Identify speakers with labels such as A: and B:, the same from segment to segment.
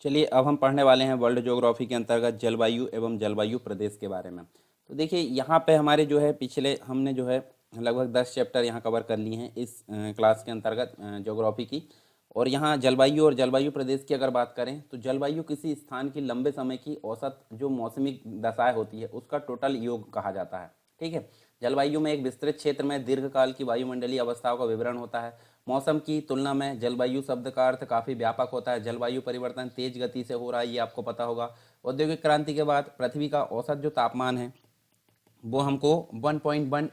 A: चलिए अब हम पढ़ने वाले हैं वर्ल्ड ज्योग्राफी के अंतर्गत जलवायु एवं जलवायु प्रदेश के बारे में। तो देखिए यहाँ पे हमारे जो है पिछले हमने जो है लगभग 10 चैप्टर यहाँ कवर कर लिए हैं इस क्लास के अंतर्गत ज्योग्राफी की। और यहाँ जलवायु और जलवायु प्रदेश की अगर बात करें तो जलवायु किसी स्थान की लंबे समय की औसत जो मौसमी दशाएं होती है उसका टोटल योग कहा जाता है। ठीक है। जलवायु में एक विस्तृत क्षेत्र में दीर्घकाल की वायुमंडलीय अवस्थाओं का विवरण होता है। मौसम की तुलना में जलवायु शब्द का अर्थ काफ़ी व्यापक होता है। जलवायु परिवर्तन तेज गति से हो रहा है, ये आपको पता होगा। औद्योगिक क्रांति के बाद पृथ्वी का औसत जो तापमान है वो हमको 1.1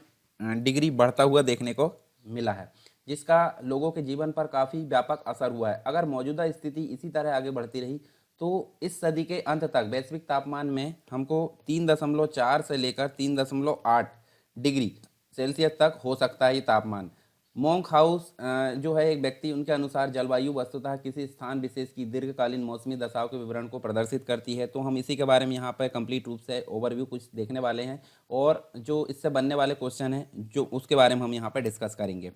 A: डिग्री बढ़ता हुआ देखने को मिला है, जिसका लोगों के जीवन पर काफ़ी व्यापक असर हुआ है। अगर मौजूदा स्थिति इसी तरह आगे बढ़ती रही तो इस सदी के अंत तक वैश्विक तापमान में हमको 3.4 से लेकर 3.8 डिग्री सेल्सियस तक हो सकता है ये तापमान। मोंक हाउस जो है एक व्यक्ति, उनके अनुसार जलवायु वस्तुतः किसी स्थान विशेष की दीर्घकालीन मौसमी दशाओं के विवरण को प्रदर्शित करती है। तो हम इसी के बारे में यहाँ पर कंप्लीट रूप से ओवरव्यू कुछ देखने वाले हैं और जो इससे बनने वाले क्वेश्चन हैं जो उसके बारे में हम यहाँ पर डिस्कस करेंगे।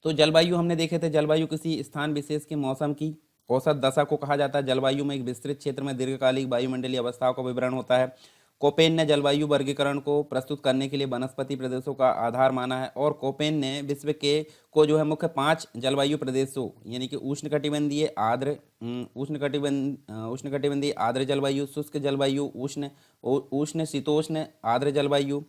A: तो जलवायु हमने देखे थे, जलवायु किसी स्थान विशेष के मौसम की औसत दशा को कहा जाता है। जलवायु में एक विस्तृत क्षेत्र में दीर्घकालिक वायुमंडलीय अवस्थाओं का विवरण होता है। कोपेन ने जलवायु वर्गीकरण को प्रस्तुत करने के लिए वनस्पति प्रदेशों का आधार माना है और कोपेन ने विश्व के को जो है मुख्य 5 जलवायु प्रदेशों यानी कि उष्णकटिबंधीय आर्द्र उष्णकटिबंधीय आर्द्र जलवायु, शुष्क जलवायु, उष्ण उष्ण शीतोष्ण आर्द्र जलवायु,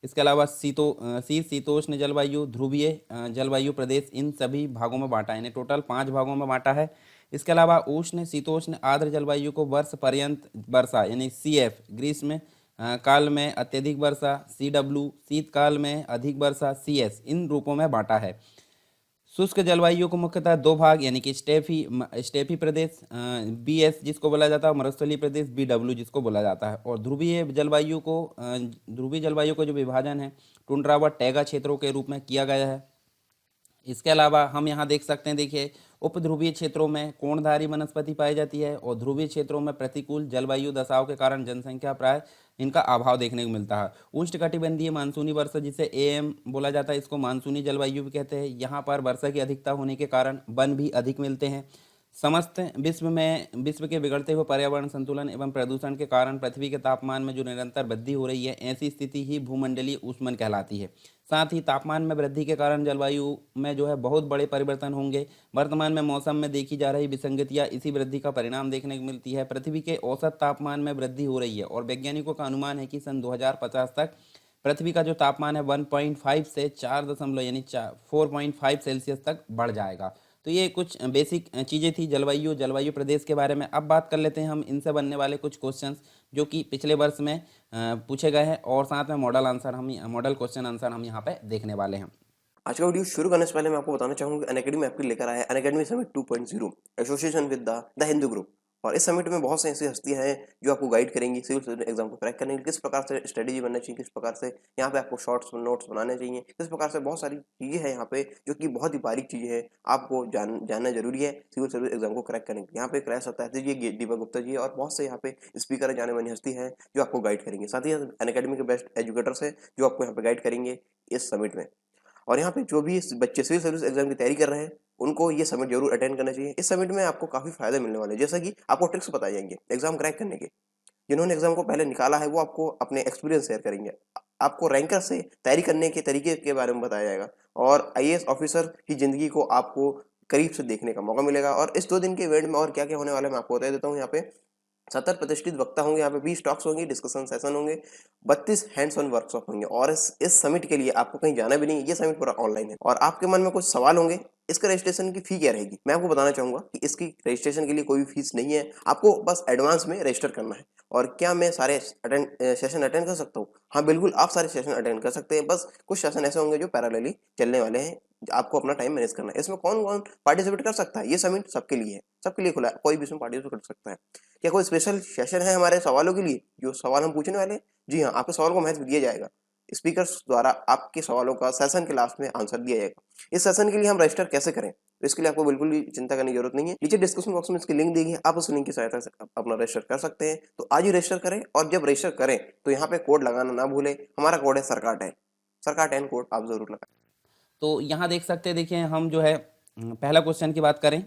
A: इसके अलावा शीतोष्ण जलवायु, ध्रुवीय जलवायु प्रदेश, इन सभी भागों में बांटा है। इन्हें टोटल 5 भागों में बांटा है। इसके अलावा उष्ण शीतोष्ण आर्द्र जलवायु को वर्ष पर्यंत वर्षा यानी CF, ग्रीष्म काल में अत्यधिक वर्षा, CW, शीतकाल में अधिक वर्षा, CS, इन रूपों में बांटा है। शुष्क जलवायु को मुख्यतः 2 भाग यानी कि स्टेपी प्रदेश BS जिसको बोला जाता है, मरुस्थलीय प्रदेश BW जिसको बोला जाता है। और ध्रुवीय जलवायु को जो विभाजन है टुंड्रा व टैगा क्षेत्रों के रूप में किया गया है। इसके अलावा हम यहाँ देख सकते हैं, देखिए उपध्रुवीय क्षेत्रों में कोणधारी वनस्पति पाई जाती है और ध्रुवीय क्षेत्रों में प्रतिकूल जलवायु दशाओं के कारण जनसंख्या प्राय इनका अभाव देखने को मिलता है। उष्णकटिबंधीय मानसूनी वर्षा जिसे AM बोला जाता है, इसको मानसूनी जलवायु भी कहते हैं। यहाँ पर वर्षा की अधिकता होने के कारण वन भी अधिक मिलते हैं। समस्त विश्व के बिगड़ते हुए पर्यावरण संतुलन एवं प्रदूषण के कारण पृथ्वी के तापमान में जो निरंतर वृद्धि हो रही है, ऐसी स्थिति ही भूमंडलीय ऊष्मन कहलाती है। साथ ही तापमान में वृद्धि के कारण जलवायु में जो है बहुत बड़े परिवर्तन होंगे। वर्तमान में मौसम में देखी जा रही विसंगतियां इसी वृद्धि का परिणाम देखने को मिलती है। पृथ्वी के औसत तापमान में वृद्धि हो रही है और वैज्ञानिकों का अनुमान है कि सन 2050 तक पृथ्वी का जो तापमान है 1.5 से 4 यानी 4.5 सेल्सियस तक बढ़ जाएगा। तो ये कुछ बेसिक चीज़ें थी जलवायु प्रदेश के बारे में। अब बात कर लेते हैं हम इनसे बनने वाले कुछ क्वेश्चंस जो कि पिछले वर्ष में पूछे गए हैं और साथ में मॉडल क्वेश्चन आंसर हम यहाँ पे देखने वाले हैं।
B: आज का वीडियो शुरू करने से पहले मैं आपको बताना चाहूंगा अनअकैडमी आपके लेकर आया है Unacademy summit 2.0 association with the Hindu group. और इस समिट में बहुत सी ऐसी हस्तियां हैं जो आपको गाइड करेंगी सिविल सर्विस एग्जाम को क्रैक करने के लिए, किस प्रकार से स्ट्रेटेजी बनना चाहिए, किस प्रकार से यहाँ पे आपको शॉर्ट्स नोट्स बनाने चाहिए, किस प्रकार से बहुत सारी चीजें हैं यहाँ पे जो कि बहुत ही बारीक चीजें हैं, आपको जानना जरूरी है सिविल सर्विस एग्जाम को क्रैक करने के लिए। यहाँ पे क्रैश सत्ता है जी, दीपक गुप्ता जी और बहुत से यहाँ पे स्पीकर जाने मानी हस्ती है जो आपको गाइड करेंगे। साथ ही अनअकैडमी के बेस्ट एजुकेटर्स है जो आपको यहाँ पे गाइड करेंगे इस समिट में। और यहाँ पे जो भी बच्चे सिविल सर्विस एग्जाम की तैयारी कर रहे हैं उनको ये समिट जरूर अटेंड करना चाहिए। इस समिट में आपको काफी फायदे मिलने वाले हैं, जैसा कि आपको ट्रिक्स बताए जाएंगे एग्जाम क्रैक करने के। जिन्होंने एग्जाम को पहले निकाला है वो आपको अपने एक्सपीरियंस शेयर करेंगे। आपको रैंकर से तैयारी करने के तरीके के बारे में बताया जाएगा और IAS ऑफिसर की जिंदगी को आपको करीब से देखने का मौका मिलेगा। और इस 2 दिन के इवेंट में और क्या क्या होने वाला है मैं आपको बता देता हूँ। यहाँ पे 70 प्रतिष्ठित वक्ता होंगे, यहाँ पे 20 टॉक्स होंगी, डिस्कशन सेशन होंगे, 32 हैंड्स ऑन वर्कशॉप होंगे। और इस समिट के लिए आपको कहीं जाना भी नहीं है, ये समिट पूरा ऑनलाइन है। और आपके मन में कुछ सवाल होंगे, इसका रजिस्ट्रेशन की फी क्या रहेगी, मैं आपको बताना चाहूंगा कि इसकी रजिस्ट्रेशन के लिए कोई भी फीस नहीं है, आपको बस एडवांस में रजिस्टर करना है। और क्या मैं सारे सेशन अटेंड कर सकता हूँ? हाँ बिल्कुल, आप सारे सेशन अटेंड कर सकते हैं, बस कुछ सेशन ऐसे होंगे जो पैरेलली चलने वाले हैं, आपको अपना टाइम मैनेज करना है। इसमें कौन कौन पार्टिसिपेट कर सकता है? ये समिट सबके लिए है, सबके लिए खुला है, कोई भी इसमें पार्टिसिपेट कर सकता है। क्या कोई स्पेशल सेशन है हमारे सवालों के लिए जो सवाल हम पूछने वाले हैं? जी हाँ, आपके सवाल को महत्व दिया जाएगा, स्पीकर्स द्वारा आपके सवालों का सेशन के लास्ट में आंसर दिया जाएगा। इस सेशन के लिए हम रजिस्टर कैसे करें, तो इसके लिए आपको बिल्कुल भी चिंता करने की जरूरत नहीं है। नीचे डिस्क्रिप्शन बॉक्स में इसकी लिंक दी गई है, आप उस लिंक की सहायता से अपना रजिस्टर कर सकते हैं। तो आज ही रजिस्टर करें और जब रजिस्टर करें तो यहाँ पे कोड लगाना ना भूलें, हमारा कोड है सरकार10 कोड आप जरूर लगाएं।
A: तो यहाँ देख सकते हैं, देखिए हम जो है पहला क्वेश्चन की बात करें।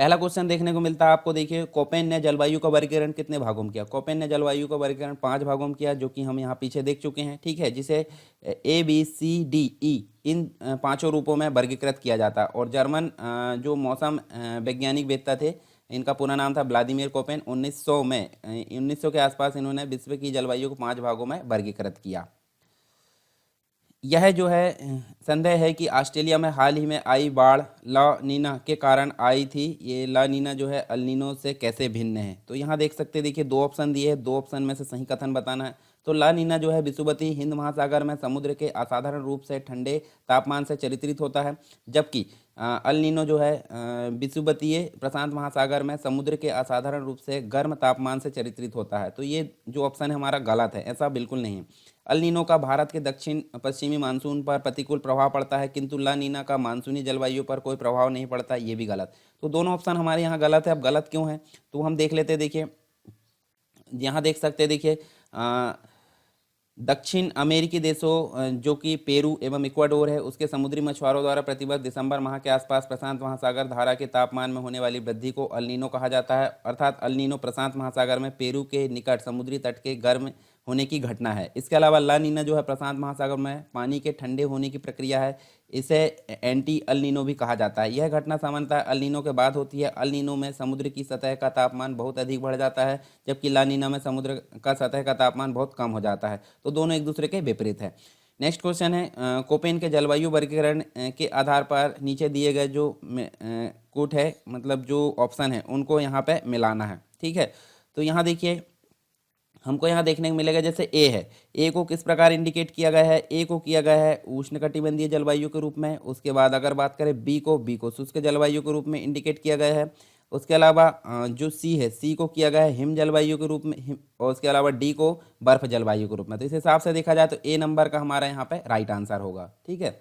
A: पहला क्वेश्चन देखने को मिलता है आपको, देखिए कोपेन ने जलवायु का वर्गीकरण कितने भागों में किया। कोपेन ने जलवायु का वर्गीकरण 5 भागों में किया, जो कि हम यहाँ पीछे देख चुके हैं, ठीक है, जिसे ABCDE इन पांचों रूपों में वर्गीकृत किया जाता है। और जर्मन जो मौसम वैज्ञानिक वेत्ता थे, इनका पूरा नाम था व्लादिमीर कोपेन। 1900 के आसपास इन्होंने विश्व की जलवायु को 5 भागों में वर्गीकृत किया। यह जो है संदेह है कि ऑस्ट्रेलिया में हाल ही में आई बाढ़ ला नीना के कारण आई थी। ये ला नीना जो है अल नीनो से कैसे भिन्न है, तो यहाँ देख सकते हैं, देखिए 2 ऑप्शन दिए हैं, 2 ऑप्शन में से सही कथन बताना है। तो ला नीना जो है विषुवतीय हिंद महासागर में समुद्र के असाधारण रूप से ठंडे तापमान से चरित्रित होता है, जबकि अल नीनो जो है विषुवतीय प्रशांत महासागर में समुद्र के असाधारण रूप से गर्म तापमान से चरित्रित होता है। तो ये जो ऑप्शन है हमारा गलत है, ऐसा बिल्कुल नहीं है। अल नीनो का भारत के दक्षिण पश्चिमी मानसून पर प्रतिकूल प्रभाव पड़ता है, किंतु ला नीना का मानसूनी जलवायु पर कोई प्रभाव नहीं पड़ता, ये भी गलत। तो दोनों ऑप्शन हमारे यहाँ गलत है। अब गलत क्यों है तो हम देख लेते हैं। देखिए यहाँ देख सकते हैं, देखिए दक्षिण अमेरिकी देशों जो कि पेरू एवं इक्वाडोर है, उसके समुद्री मछुआरों द्वारा प्रतिवर्ष दिसंबर माह के आसपास प्रशांत महासागर धारा के तापमान में होने वाली वृद्धि को अल नीनो कहा जाता है। अर्थात अल नीनो प्रशांत महासागर में पेरू के निकट समुद्री तट के गर्म होने की घटना है। इसके अलावा ला नीना जो है प्रशांत महासागर में पानी के ठंडे होने की प्रक्रिया है, इसे एंटी अल नीनो भी कहा जाता है। यह घटना सामान्यतः अल नीनो के बाद होती है। अल नीनो में समुद्र की सतह का तापमान बहुत अधिक बढ़ जाता है, जबकि ला नीना में समुद्र का सतह का तापमान बहुत कम हो जाता है। तो दोनों एक दूसरे के विपरीत है। नेक्स्ट क्वेश्चन है, कोपेन के जलवायु वर्गीकरण के आधार पर नीचे दिए गए जो कोट है, मतलब जो ऑप्शन है, उनको यहाँ पे मिलाना है, ठीक है। तो यहाँ देखिए हमको यहाँ देखने को मिलेगा, जैसे ए है, ए को किस प्रकार इंडिकेट किया गया है। ए को किया गया है उष्णकटिबंधीय जलवायु के रूप में। उसके बाद अगर बात करें बी को शुष्क जलवायु के रूप में इंडिकेट किया गया है। उसके अलावा जो सी है, सी को किया गया है हिम जलवायु के रूप में, और उसके अलावा डी को बर्फ जलवायु के रूप में। तो इस हिसाब से देखा जाए तो ए नंबर का हमारा यहाँ पे राइट आंसर होगा, ठीक है।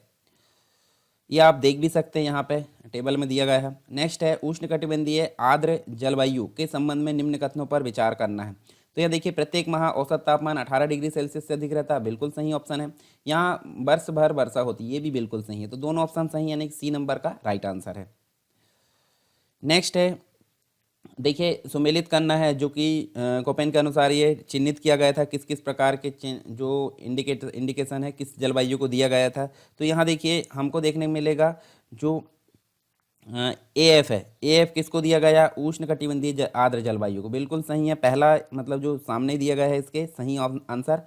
A: ये आप देख भी सकते हैं, यहाँ पे टेबल में दिया गया है। नेक्स्ट है उष्णकटिबंधीय आर्द्र जलवायु के संबंध में निम्न कथनों पर विचार करना है। तो यह देखिए प्रत्येक माह औसत तापमान 18 डिग्री सेल्सियस से अधिक रहता है, बिल्कुल सही ऑप्शन है। यहाँ वर्ष भर वर्षा होती है, ये भी बिल्कुल सही है। तो दोनों ऑप्शन सही है, यानी कि सी नंबर का राइट आंसर है। नेक्स्ट है, देखिए सुमेलित करना है, जो कि कोपेन के अनुसार ये चिन्हित किया गया था किस किस प्रकार के जो इंडिकेशन है किस जलवायु को दिया गया था। तो यहाँ देखिए हमको देखने को मिलेगा जो AF है, AF किसको दिया गया, उष्णकटिबंधीय आर्द्र जलवायु को, बिल्कुल सही है। पहला मतलब जो सामने दिया गया है इसके सही आंसर।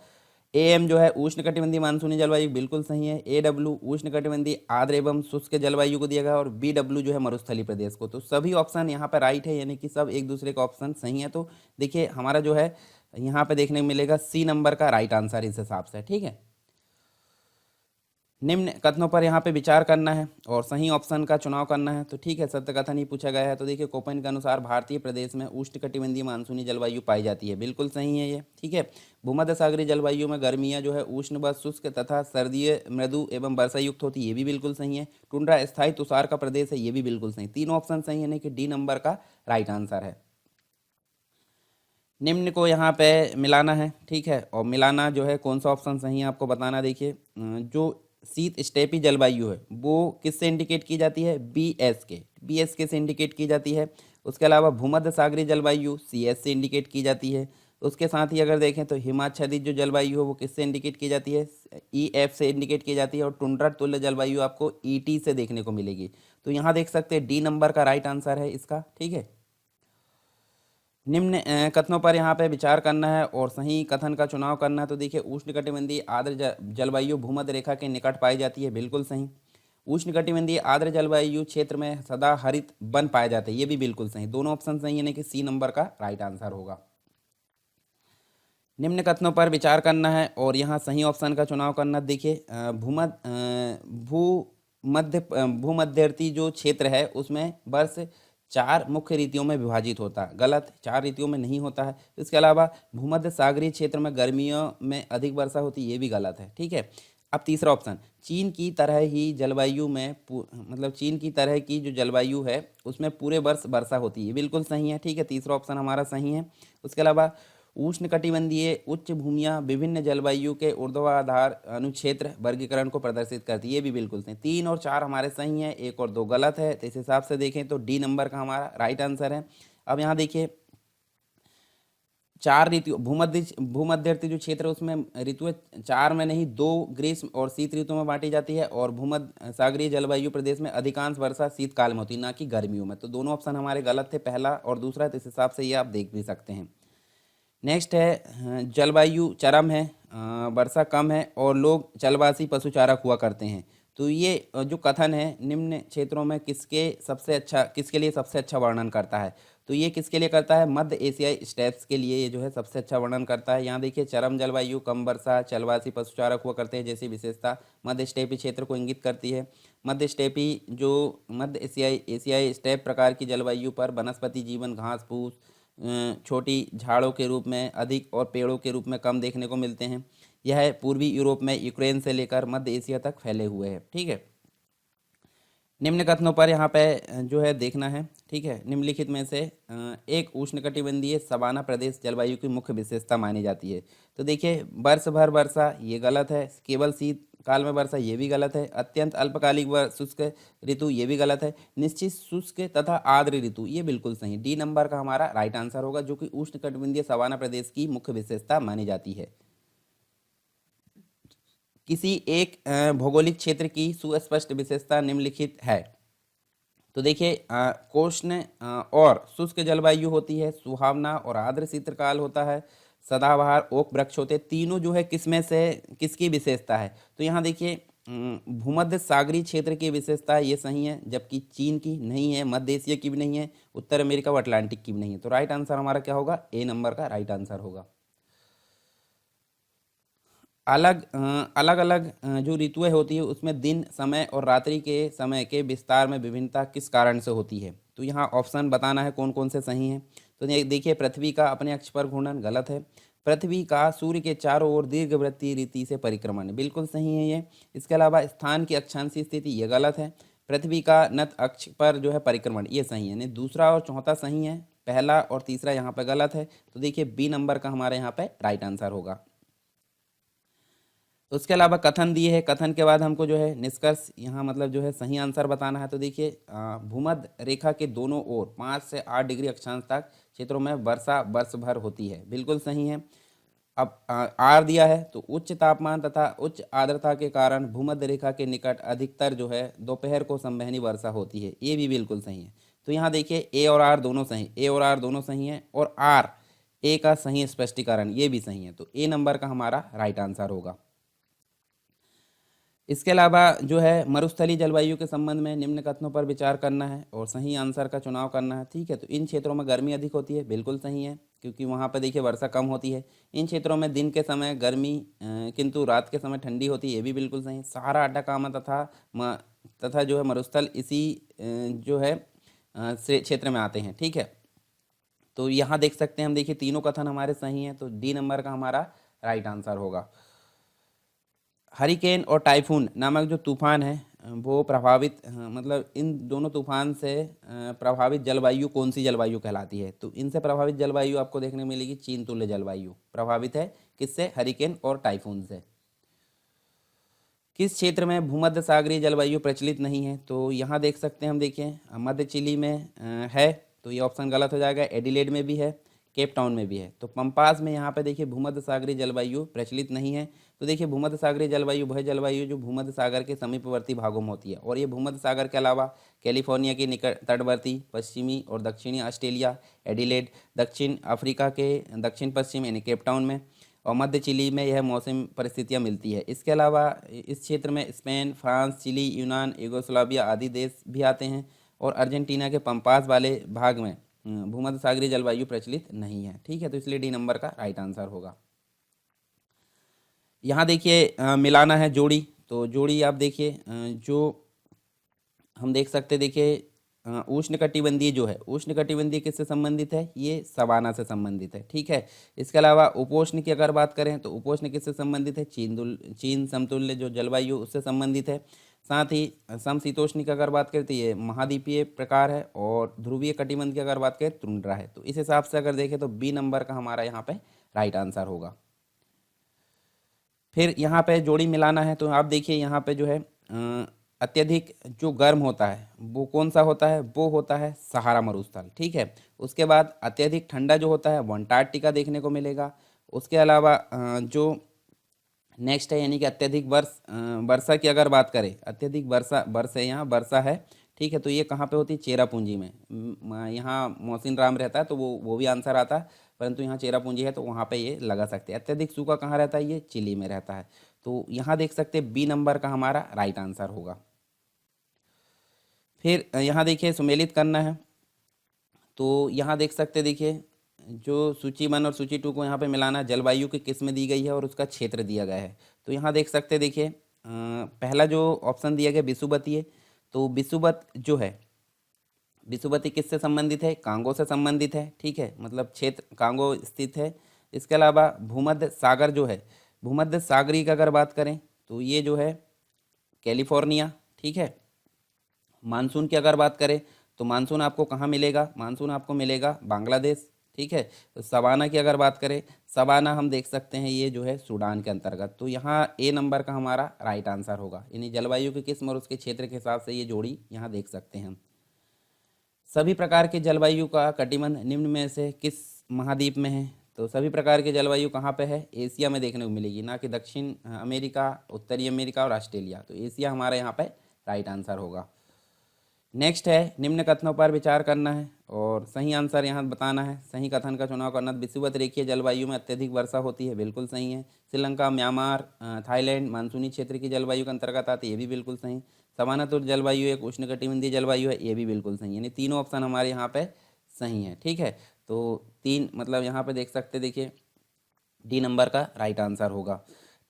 A: AM जो है उष्णकटिबंधीय मानसूनी जलवायु, बिल्कुल सही है। AW उष्णकटिबंधीय आर्द्र एवं शुष्क जलवायु को दिया गया, और BW जो है मरुस्थलीय प्रदेश को। तो सभी ऑप्शन यहाँ पर राइट है, यानी कि सब एक दूसरे का ऑप्शन सही है। तो देखिए हमारा जो है यहाँ पे देखने को मिलेगा सी नंबर का राइट आंसर इस हिसाब से, ठीक है। निम्न कथनों पर यहाँ पे विचार करना है और सही ऑप्शन का चुनाव करना है। तो ठीक है, सत्य कथन ही पूछा गया है। तो देखिए कोपेन के अनुसार भारतीय प्रदेश में उष्णकटिबंधीय मानसूनी जलवायु पाई जाती है, बिल्कुल सही है ये, ठीक है। भूमध्य सागरीय जलवायु में गर्मियाँ जो है उष्ण व शुष्क तथा सर्दीय मृदु एवं वर्षा युक्त होती है, ये भी बिल्कुल सही है। टुंड्रा स्थायी तुषार का प्रदेश है, ये भी बिल्कुल सही। तीनों ऑप्शन सही है, यानी कि डी नंबर का राइट आंसर है। निम्न को यहाँ पे मिलाना है, ठीक है। और मिलाना जो है कौन सा ऑप्शन सही है आपको बताना। देखिए जो शीत स्टेपी जलवायु है वो किससे इंडिकेट की जाती है, BSK से इंडिकेट की जाती है। उसके अलावा भूमध्य सागरीय जलवायु CS से इंडिकेट की जाती है। उसके साथ ही अगर देखें तो हिमाच्छादित जो जलवायु है वो किससे इंडिकेट की जाती है, EF से इंडिकेट की जाती है। और टुंड्रा तुल्य जलवायु आपको ET से देखने को मिलेगी। तो यहाँ देख सकते हैं डी नंबर का राइट आंसर है इसका, ठीक है। निम्न कथनों पर यहाँ पे विचार करना है और सही कथन का चुनाव करना है। तो देखिए उष्णकटिबंधीय आर्द्र जलवायु भूमध्य रेखा के निकट पाई जाती है, बिल्कुल सही। उष्णकटिबंधीय आर्द्र जलवायु क्षेत्र में सदा हरित वन पाए जाते हैं, ये भी बिल्कुल सही। दोनों ऑप्शन सही, यानी कि सी नंबर का राइट आंसर होगा। निम्न कथनों पर विचार करना है और यहाँ सही ऑप्शन का चुनाव करना। देखिए भूमध्यवर्ती जो क्षेत्र है उसमें वर्ष 4 मुख्य ऋतुओं में विभाजित होता है, गलत, 4 ऋतुओं में नहीं होता है। इसके अलावा भूमध्य सागरीय क्षेत्र में गर्मियों में अधिक वर्षा होती है, ये भी गलत है, ठीक है। अब तीसरा ऑप्शन, चीन की तरह ही जलवायु में मतलब चीन की तरह की जो जलवायु है उसमें पूरे वर्ष वर्षा होती है, बिल्कुल सही है, ठीक है। तीसरा ऑप्शन हमारा सही है। उसके अलावा उष्णकटिबंधीय उच्च भूमियाँ विभिन्न जलवायु के ऊर्ध्वाधर अनुक्षेत्र वर्गीकरण को प्रदर्शित करती है। ये भी बिल्कुल सही। 3 और 4 हमारे सही हैं, 1 और 2 गलत है। तो इस हिसाब से देखें तो डी नंबर का हमारा राइट आंसर है। अब यहाँ देखिए 4 ऋतु भूमध्यवर्ती जो क्षेत्र है उसमें ऋतुएं 4 में नहीं 2 ग्रीष्म और शीत ऋतु में बांटी जाती है, और भूमध्य सागरीय जलवायु प्रदेश में अधिकांश वर्षा शीतकाल में होती है, ना कि गर्मियों में। तो दोनों ऑप्शन हमारे गलत थे, पहला और दूसरा। तो इस हिसाब से ये आप देख भी सकते हैं। नेक्स्ट है जलवायु चरम है, वर्षा कम है और लोग जलवासी पशुचारक हुआ करते हैं। तो ये जो कथन है निम्न क्षेत्रों में किसके लिए सबसे अच्छा वर्णन करता है? तो ये किसके लिए करता है? मध्य एशियाई स्टेप्स के लिए ये जो है सबसे अच्छा वर्णन करता है। यहाँ देखिए चरम जलवायु, कम वर्षा, जलवासी पशुचारक हुआ करते हैं जैसी विशेषता मध्य स्टेपी क्षेत्र को इंगित करती है। मध्य एशियाई स्टेप प्रकार की जलवायु पर वनस्पति जीवन घास फूस छोटी झाड़ों के रूप में अधिक और पेड़ों के रूप में कम देखने को मिलते हैं। यह पूर्वी यूरोप में यूक्रेन से लेकर मध्य एशिया तक फैले हुए हैं। ठीक है, निम्न कथनों पर यहाँ पे जो है देखना है। ठीक है, निम्नलिखित में से एक उष्णकटिबंधीय सवाना प्रदेश जलवायु की मुख्य विशेषता मानी जाती है। तो देखिए वर्ष भर वर्षा, ये गलत है। केवल शीत काल में वर्षा, ये भी गलत है। अत्यंत अल्पकालिक शुष्क ऋतु, ये भी गलत है। निश्चित शुष्क तथा आर्द्र ऋतु, ये बिल्कुल सही। डी नंबर का हमारा राइट आंसर होगा, जो कि उष्णकटिबंधीय सवाना प्रदेश की मुख्य विशेषता मानी जाती है। किसी एक भौगोलिक क्षेत्र की सुस्पष्ट विशेषता निम्नलिखित है। तो देखिए कोष्ण और शुष्क जलवायु होती है, सुहावना और आर्द्र शीतकाल होता है, सदाबहार ओक वृक्ष होते हैं। तीनों जो है किसमें से किसकी विशेषता है? तो यहाँ देखिए भूमध्य सागरीय क्षेत्र की विशेषता ये सही है, जबकि चीन की नहीं है, मध्य एशिया की भी नहीं है, उत्तर अमेरिका व अटलांटिक की भी नहीं है। तो राइट आंसर हमारा क्या होगा? ए नंबर का राइट आंसर होगा। अलग अलग जो ऋतुएं होती है उसमें दिन समय और रात्रि के समय के विस्तार में विभिन्नता किस कारण से होती है? तो यहाँ ऑप्शन बताना है कौन कौन से सही हैं। तो देखिए पृथ्वी का अपने अक्ष पर घूर्णन, गलत है। पृथ्वी का सूर्य के चारों ओर दीर्घवृत्तीय रीति से परिक्रमण, बिल्कुल सही है ये। इसके अलावा स्थान की अक्षांशीय स्थिति, ये गलत है। पृथ्वी का नत अक्ष पर जो है परिक्रमण, ये सही है। नहीं, दूसरा और चौथा सही है, पहला और तीसरा यहाँ पे गलत है। तो देखिए बी नंबर का हमारे यहाँ पे राइट आंसर होगा। तो उसके अलावा कथन दिए है, कथन के बाद हमको जो है निष्कर्ष यहाँ मतलब जो है सही आंसर बताना है। तो देखिए भूमध्य रेखा के दोनों ओर 5 से 8 डिग्री अक्षांश तक क्षेत्रों में वर्षा वर्ष भर होती है, बिल्कुल सही है। अब आर दिया है, तो उच्च तापमान तथा उच्च आर्द्रता के कारण भूमध्य रेखा के निकट अधिकतर जो है दोपहर को संवहनी वर्षा होती है, ये भी बिल्कुल सही है। तो यहाँ देखिए ए और आर दोनों सही, ए और आर दोनों सही हैं, और आर ए का सही स्पष्टीकरण, ये भी सही है। तो ए नंबर का हमारा राइट आंसर होगा। इसके अलावा जो है मरुस्थलीय जलवायु के संबंध में निम्न कथनों पर विचार करना है और सही आंसर का चुनाव करना है। ठीक है, तो इन क्षेत्रों में गर्मी अधिक होती है, बिल्कुल सही है, क्योंकि वहाँ पर देखिए वर्षा कम होती है। इन क्षेत्रों में दिन के समय गर्मी किंतु रात के समय ठंडी होती है, ये भी बिल्कुल सही है। सहारा, अटाकामा तथा जो है मरुस्थल इसी जो है से क्षेत्र में आते हैं। ठीक है, तो यहाँ देख सकते हैं हम, देखिए तीनों कथन हमारे सही हैं, तो डी नंबर का हमारा राइट आंसर होगा। हरिकेन और टाइफून नामक जो तूफान है वो प्रभावित मतलब इन दोनों तूफान से प्रभावित जलवायु कौन सी जलवायु कहलाती है? तो इनसे प्रभावित जलवायु आपको देखने मिलेगी चीन तुल्य जलवायु प्रभावित है। किससे? हरिकेन और टाइफून से। किस क्षेत्र में भूमध्य सागरीय जलवायु प्रचलित नहीं है? तो यहाँ देख सकते हैं हम, देखिए मध्य चिली में है, तो ये ऑप्शन गलत हो जाएगा। एडिलेड में भी है, केप टाउन में भी है। तो पंपास में यहाँ पे देखिए भूमध्य सागरीय जलवायु प्रचलित नहीं है। तो देखिए भूमध्य सागरीय जलवायु वह जलवायु जो भूमध्य सागर के समीपवर्ती भागों में होती है, और ये भूमध्य सागर के अलावा कैलिफोर्निया के निकट तटवर्ती पश्चिमी और दक्षिणी ऑस्ट्रेलिया, एडिलेड, दक्षिण अफ्रीका के दक्षिण पश्चिम यानी केप टाउन में, और मध्य चिली में यह मौसम परिस्थितियाँ मिलती है। इसके अलावा इस क्षेत्र में स्पेन, फ्रांस, चिली, यूनान, यूगोस्लाविया आदि देश भी आते हैं, और अर्जेंटीना के पंपास वाले भाग में भूमध्य सागरीय जलवायु प्रचलित नहीं है। ठीक है, तो इसलिए डी नंबर का राइट आंसर होगा। यहाँ देखिए मिलाना है जोड़ी, तो जोड़ी आप देखिए जो हम देख सकते, देखिए उष्णकटिबंधीय जो है, उष्णकटिबंधीय किससे संबंधित है? ये सवाना से संबंधित है। ठीक है, इसके अलावा उपोष्ण की अगर बात करें तो उपोष्ण किससे संबंधित है? चीन समतुल्य जो जलवायु उससे संबंधित है। साथ ही समशीतोष्ण की अगर बात करें तो ये महाद्वीपीय प्रकार है, और ध्रुवीय कटिबंध की अगर बात करें तुंड्रा है। तो इस हिसाब से अगर देखें तो बी नंबर का हमारा यहाँ पे राइट आंसर होगा। फिर यहाँ पे जोड़ी मिलाना है, तो आप देखिए यहाँ पे जो है अत्यधिक जो गर्म होता है वो कौन सा होता है, वो होता है सहारा मरुस्थल, ठीक है। उसके बाद अत्यधिक ठंडा जो होता है वो अंटार्कटिका देखने को मिलेगा। उसके अलावा जो नेक्स्ट है यानी कि अत्यधिक वर्षा की अगर बात करें, अत्यधिक वर्षा वर्ष है, यहाँ वर्षा है, ठीक है। तो ये कहाँ पे होती है, चेरापूंजी में। यहाँ मोहसिन राम रहता है तो वो भी आंसर आता है, परंतु यहाँ चेरापूंजी है तो वहाँ पे ये लगा सकते हैं। अत्यधिक सूखा कहाँ रहता है, ये चिली में रहता है। तो यहाँ देख सकते हैं बी नंबर का हमारा राइट आंसर होगा। फिर यहाँ देखिए सुमेलित करना है, तो यहाँ देख सकते हैं, देखिए जो सूची 1 और सूची 2 को यहाँ पे मिलाना है, जलवायु की किस्म दी गई है और उसका क्षेत्र दिया गया है। तो यहाँ देख सकते हैं, देखिए पहला जो ऑप्शन दिया गया विषुवतीय है, तो विषुवत जो है, विषुवती किससे संबंधित है, कांगो से संबंधित है, ठीक है, मतलब क्षेत्र कांगो स्थित है। इसके अलावा भूमध्य सागर जो है, भूमध्य सागरी की अगर बात करें तो ये जो है कैलिफोर्निया, ठीक है। मानसून की अगर बात करें तो मानसून आपको कहाँ मिलेगा, मानसून आपको मिलेगा बांग्लादेश, ठीक है। तो सवाना की अगर बात करें, सवाना हम देख सकते हैं ये जो है सूडान के अंतर्गत। तो यहाँ ए नंबर का हमारा राइट आंसर होगा, यानी जलवायु की किस्म और उसके क्षेत्र के हिसाब से ये जोड़ी यहाँ देख सकते हैं हम। सभी प्रकार के जलवायु का कटिबंध निम्न में से किस महाद्वीप में है, तो सभी प्रकार की जलवायु कहाँ पे है, एशिया में देखने को मिलेगी, ना कि दक्षिण अमेरिका, उत्तरी अमेरिका और ऑस्ट्रेलिया। तो एशिया हमारा यहाँ पे राइट आंसर होगा। नेक्स्ट है निम्न कथनों पर विचार करना है और सही आंसर यहाँ बताना है। सही कथन का चुनाव करना, विषुवत रेखीय जलवायु में अत्यधिक वर्षा होती है, बिल्कुल सही है। श्रीलंका, म्यांमार, थाईलैंड मानसूनी क्षेत्र की जलवायु के अंतर्गत आती है, ये भी बिल्कुल सही। समानांतर जलवायु एक उष्णकटिबंधीय जलवायु है, ये भी बिल्कुल सही, यानी तीनों ऑप्शन हमारे यहाँ पे सही है, ठीक है। तो तीन मतलब यहाँ पे देख सकते, देखिए डी नंबर का राइट आंसर होगा,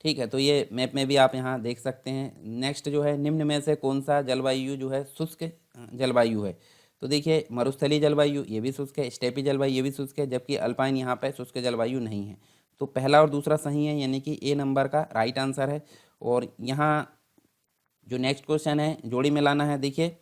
A: ठीक है। तो ये मैप में भी आप यहाँ देख सकते हैं। नेक्स्ट जो है निम्न में से कौन सा जलवायु जो है शुष्क जलवायु है, तो देखिए मरुस्थलीय जलवायु ये भी शुष्क है, स्टेपी जलवायु ये भी शुष्क है, जबकि अल्पाइन यहाँ पे शुष्क जलवायु नहीं है। तो पहला और दूसरा सही है, यानी कि ए नंबर का राइट आंसर है। और यहाँ जो नेक्स्ट क्वेश्चन है जोड़ी मिलाना है, देखिए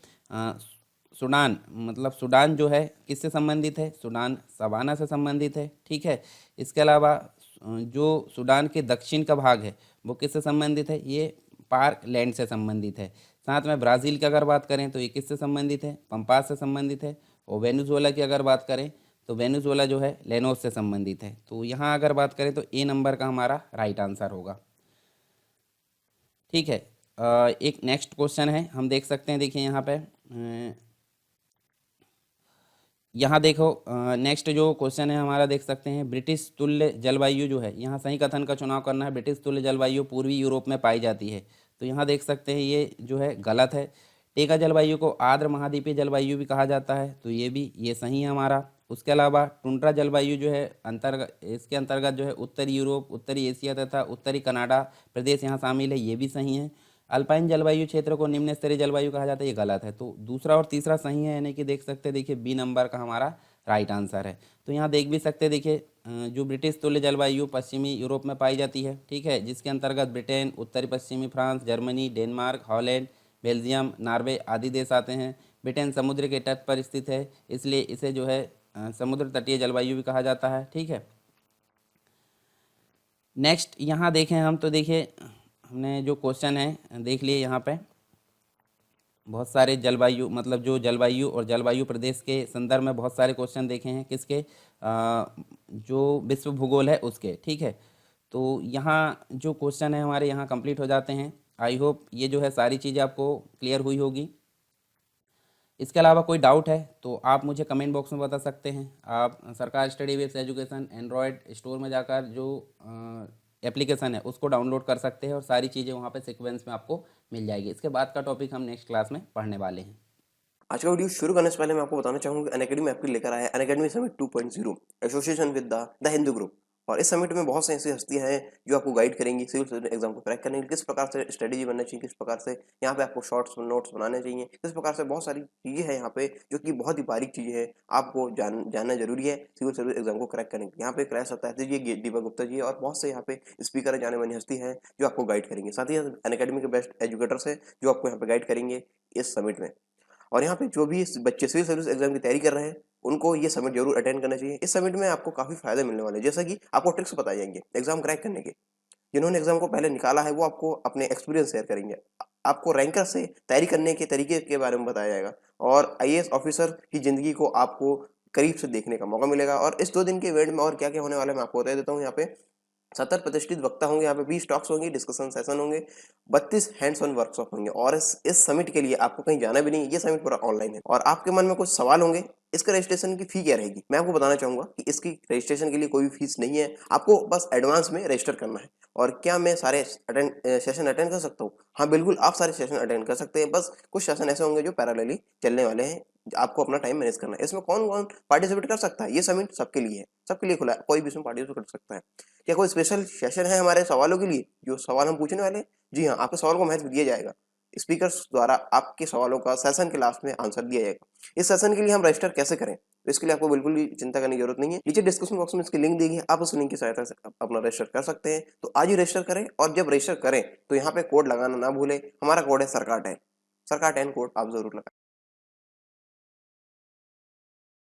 A: सूडान, मतलब सूडान जो है किससे संबंधित है, सूडान सवाना से संबंधित है, ठीक है। इसके अलावा जो सूडान के दक्षिण का भाग है वो किससे संबंधित है, ये पार्क लैंड से संबंधित है। साथ में ब्राज़ील की अगर बात करें तो ये किससे संबंधित है, पंपास से संबंधित है। और वेनेजुएला की अगर बात करें तो वेनेजुएला जो है लेनोस से संबंधित है। तो यहाँ अगर बात करें तो ए नंबर का हमारा राइट आंसर होगा, ठीक है। एक नेक्स्ट क्वेश्चन है, हम देख सकते हैं, देखिए यहाँ पे यहाँ देखो नेक्स्ट जो क्वेश्चन है हमारा देख सकते हैं, ब्रिटिश तुल्य जलवायु जो है, यहाँ सही कथन का चुनाव करना है। ब्रिटिश तुल्य जलवायु पूर्वी यूरोप में पाई जाती है, तो यहाँ देख सकते हैं ये जो है गलत है। टेका जलवायु को आर्द्र महाद्वीपीय जलवायु भी कहा जाता है, तो ये सही है हमारा। उसके अलावा टुंड्रा जलवायु जो है इसके अंतर्गत जो है उत्तरी यूरोप, उत्तरी एशिया तथा उत्तरी कनाडा प्रदेश यहाँ शामिल है, ये भी सही है। अल्पाइन जलवायु क्षेत्र को निम्न स्तरीय जलवायु कहा जाता है, ये गलत है। तो दूसरा और तीसरा सही है, यानी कि देख सकते हैं, देखिए बी नंबर का हमारा राइट आंसर है। तो यहाँ देख भी सकते हैं, देखिए जो ब्रिटिश तुल्य जलवायु पश्चिमी यूरोप में पाई जाती है, ठीक है, जिसके अंतर्गत ब्रिटेन, उत्तरी पश्चिमी France, Germany, Denmark, Holland, Belgium, Norway आदि देश आते हैं। ब्रिटेन समुद्र के तट पर स्थित है, इसलिए इसे जो है समुद्र तटीय जलवायु भी कहा जाता है, ठीक है। नेक्स्ट यहाँ देखें हम, तो देखिए हमने जो क्वेश्चन है देख लिए, यहाँ पे बहुत सारे जलवायु, मतलब जो जलवायु और जलवायु प्रदेश के संदर्भ में बहुत सारे क्वेश्चन देखे हैं, किसके जो विश्व भूगोल है उसके, ठीक है। तो यहाँ जो क्वेश्चन है हमारे यहाँ कंप्लीट हो जाते हैं। आई होप ये जो है सारी चीज़ें आपको क्लियर हुई होगी। इसके अलावा कोई डाउट है तो आप मुझे कमेंट बॉक्स में बता सकते हैं। आप सरकार study webs education android store में जाकर जो एप्लीकेशन है उसको डाउनलोड कर सकते हैं और सारी चीज़ें वहाँ पे सीक्वेंस में आपको मिल जाएगी। इसके बाद का टॉपिक हम नेक्स्ट क्लास में पढ़ने वाले हैं।
B: आज का वीडियो शुरू करने से पहले मैं आपको बताना चाहूंगा कि अनअकैडमी आपके लेकर आया है Unacademy summit 2.0 association with the Hindu group. और इस समिट में बहुत सी ऐसी हस्तियां हैं जो आपको गाइड करेंगी सिविल सर्विस एग्जाम को क्रैक करने के लिए, किस प्रकार से स्ट्रेटेजी बनना चाहिए, किस प्रकार से यहाँ पे आपको शॉर्ट्स नोट्स बनाने चाहिए, किस प्रकार से बहुत सारी चीज़ें हैं यहाँ पे जो कि बहुत ही बारीक चीज़ें हैं, आपको जानना जरूरी है सिविल सर्विस एग्जाम को क्रैक करने के लिए। यहाँ पे क्रैश होता है जी दीपक गुप्ता जी और बहुत से यहाँ पे स्पीकर जाने मानी हस्ती हैं जो आपको गाइड करेंगे। साथ ही अनअकैडमी के बेस्ट एजुकेटर्स हैं जो आपको यहाँ पे गाइड करेंगे इस समिट में। और यहाँ पे जो भी बच्चे सिविल सर्विस एग्जाम की तैयारी कर रहे हैं उनको ये समिट जरूर अटेंड करना चाहिए। इस समिट में आपको काफ़ी फायदे मिलने वाले हैं, जैसा कि आपको ट्रिक्स बताए जाएंगे एग्जाम क्रैक करने के। जिन्होंने एग्जाम को पहले निकाला है वो आपको अपने एक्सपीरियंस शेयर करेंगे। आपको रैंकर से तैयारी करने के तरीके के बारे में बताया जाएगा और आईएएस ऑफिसर की ज़िंदगी को आपको करीब से देखने का मौका मिलेगा। और इस 2 दिन के इवेंट में और क्या-क्या होने वाला है मैं आपको बता देता हूँ। यहाँ पे 70 प्रतिष्ठित वक्ता होंगे, यहाँ पे 20 टॉक्स होंगी, डिस्कशन सेशन होंगे, 32 हैंड्स ऑन वर्कशॉप होंगे और इस समिट के लिए आपको कहीं जाना भी नहीं है, ये समिट पूरा ऑनलाइन है। और आपके मन में कुछ सवाल होंगे, इसका रजिस्ट्रेशन की फी क्या रहेगी? मैं आपको बताना चाहूँगा कि इसकी रजिस्ट्रेशन के लिए कोई भी फीस नहीं है, आपको बस एडवांस में रजिस्टर करना है। और क्या मैं सारे सेशन अटेंड कर सकता हूँ? हाँ, बिल्कुल आप सारे सेशन अटेंड कर सकते हैं, बस कुछ सेशन ऐसे होंगे जो पैरेलली चलने वाले हैं, आपको अपना टाइम मैनेज करना है। इसमें कौन-कौन पार्टिसिपेट कर सकता है? ये समिट सबके लिए है, सबके लिए खुला है, कोई भी इसमें पार्टिसिपेट कर सकता है। क्या कोई स्पेशल सेशन है हमारे सवालों के लिए, जो सवाल हम पूछने वाले हैं? जी हाँ, आपके सवाल को महत्व दिया जाएगा। स्पीकर्स द्वारा आपके सवालों का सेशन के लास्ट में आंसर दिया जाएगा। इस सेशन के लिए हम रजिस्टर कैसे करें? तो इसके लिए आपको बिल्कुल भी चिंता करने की जरूरत नहीं है। नीचे डिस्क्रिप्शन बॉक्स में इसकी लिंक दी गई है, आप उस लिंक की सहायता से अपना रजिस्टर कर सकते हैं। तो आज ही रजिस्टर करें और जब रजिस्टर करें तो यहाँ पे कोड लगाना ना भूलें। हमारा कोड है सरकार 10 कोड आप जरूर लगाएं।